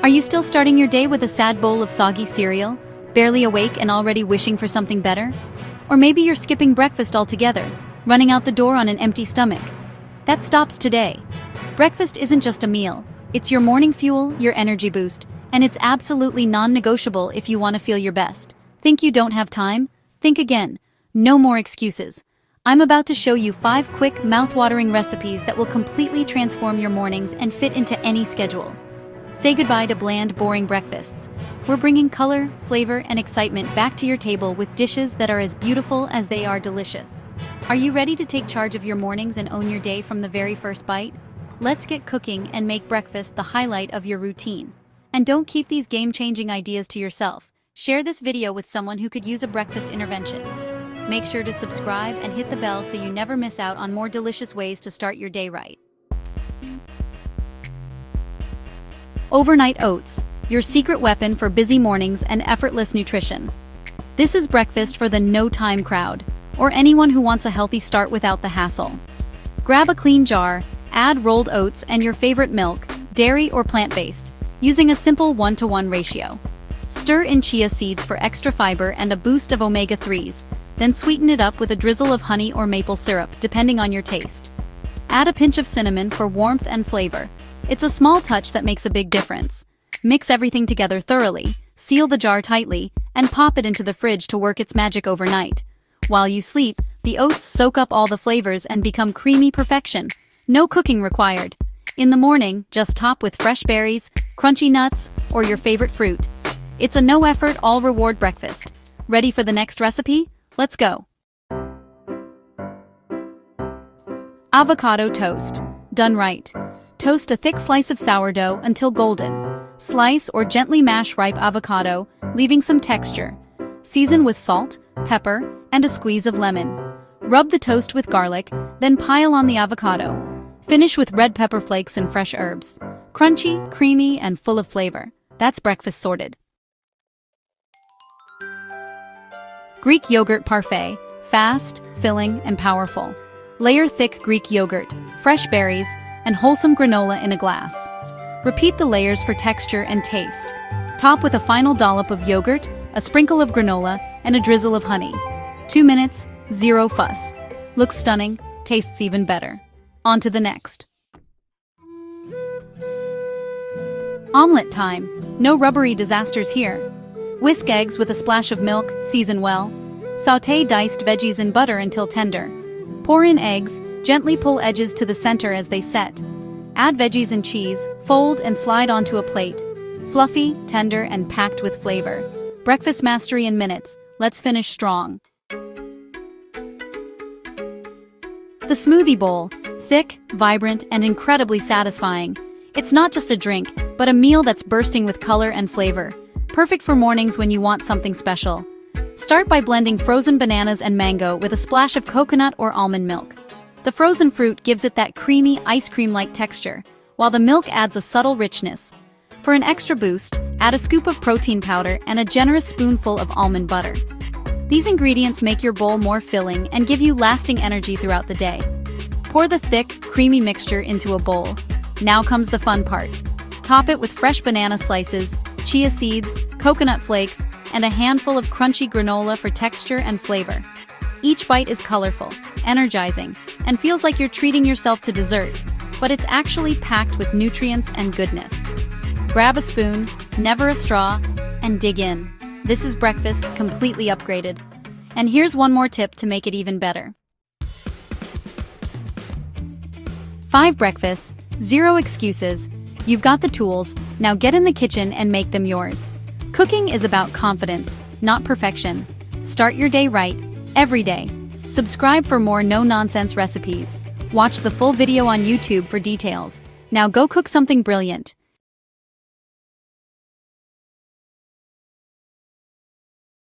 Are you still starting your day with a sad bowl of soggy cereal, barely awake and already wishing for something better? Or maybe you're skipping breakfast altogether, running out the door on an empty stomach. That stops today. Breakfast isn't just a meal, it's your morning fuel, your energy boost, and it's absolutely non-negotiable if you want to feel your best. Think you don't have time? Think again. No more excuses. I'm about to show you 5 quick, mouth-watering recipes that will completely transform your mornings and fit into any schedule. Say goodbye to bland, boring breakfasts. We're bringing color, flavor, and excitement back to your table with dishes that are as beautiful as they are delicious. Are you ready to take charge of your mornings and own your day from the very first bite? Let's get cooking and make breakfast the highlight of your routine. And don't keep these game-changing ideas to yourself. Share this video with someone who could use a breakfast intervention. Make sure to subscribe and hit the bell so you never miss out on more delicious ways to start your day right. Overnight oats, your secret weapon for busy mornings and effortless nutrition. This is breakfast for the no-time crowd, or anyone who wants a healthy start without the hassle. Grab a clean jar, add rolled oats and your favorite milk, dairy or plant-based, using a simple 1-to-1 ratio. Stir in chia seeds for extra fiber and a boost of omega-3s, then sweeten it up with a drizzle of honey or maple syrup, depending on your taste. Add a pinch of cinnamon for warmth and flavor. It's a small touch that makes a big difference. Mix everything together thoroughly, seal the jar tightly, and pop it into the fridge to work its magic overnight. While you sleep, the oats soak up all the flavors and become creamy perfection. No cooking required. In the morning, just top with fresh berries, crunchy nuts, or your favorite fruit. It's a no-effort, all-reward breakfast. Ready for the next recipe? Let's go. Avocado toast. Done right. Toast a thick slice of sourdough until golden. Slice or gently mash ripe avocado, leaving some texture. Season with salt, pepper, and a squeeze of lemon. Rub the toast with garlic, then pile on the avocado. Finish with red pepper flakes and fresh herbs. Crunchy, creamy, and full of flavor. That's breakfast sorted. Greek yogurt parfait. Fast, filling, and powerful. Layer thick Greek yogurt, fresh berries, and wholesome granola in a glass. Repeat the layers for texture and taste. Top with a final dollop of yogurt, a sprinkle of granola, and a drizzle of honey. 2 minutes, zero fuss. Looks stunning, tastes even better. On to the next. Omelette time. No rubbery disasters here. Whisk eggs with a splash of milk, season well. Sauté diced veggies in butter until tender. Pour in eggs, gently pull edges to the center as they set. Add veggies and cheese, fold and slide onto a plate. Fluffy, tender, and packed with flavor. Breakfast mastery in minutes. Let's finish strong. The smoothie bowl. Thick, vibrant, and incredibly satisfying. It's not just a drink, but a meal that's bursting with color and flavor. Perfect for mornings when you want something special. Start by blending frozen bananas and mango with a splash of coconut or almond milk. The frozen fruit gives it that creamy, ice cream-like texture, while the milk adds a subtle richness. For an extra boost, add a scoop of protein powder and a generous spoonful of almond butter. These ingredients make your bowl more filling and give you lasting energy throughout the day. Pour the thick, creamy mixture into a bowl. Now comes the fun part. Top it with fresh banana slices, chia seeds, coconut flakes, and a handful of crunchy granola for texture and flavor. Each bite is colorful, energizing, and feels like you're treating yourself to dessert, but it's actually packed with nutrients and goodness. Grab a spoon, never a straw, and dig in. This is breakfast completely upgraded. And here's one more tip to make it even better. 5 breakfasts, 0 excuses. You've got the tools, now get in the kitchen and make them yours. Cooking is about confidence, not perfection. Start your day right, every day. Subscribe for more no-nonsense recipes. Watch the full video on YouTube for details. Now go cook something brilliant.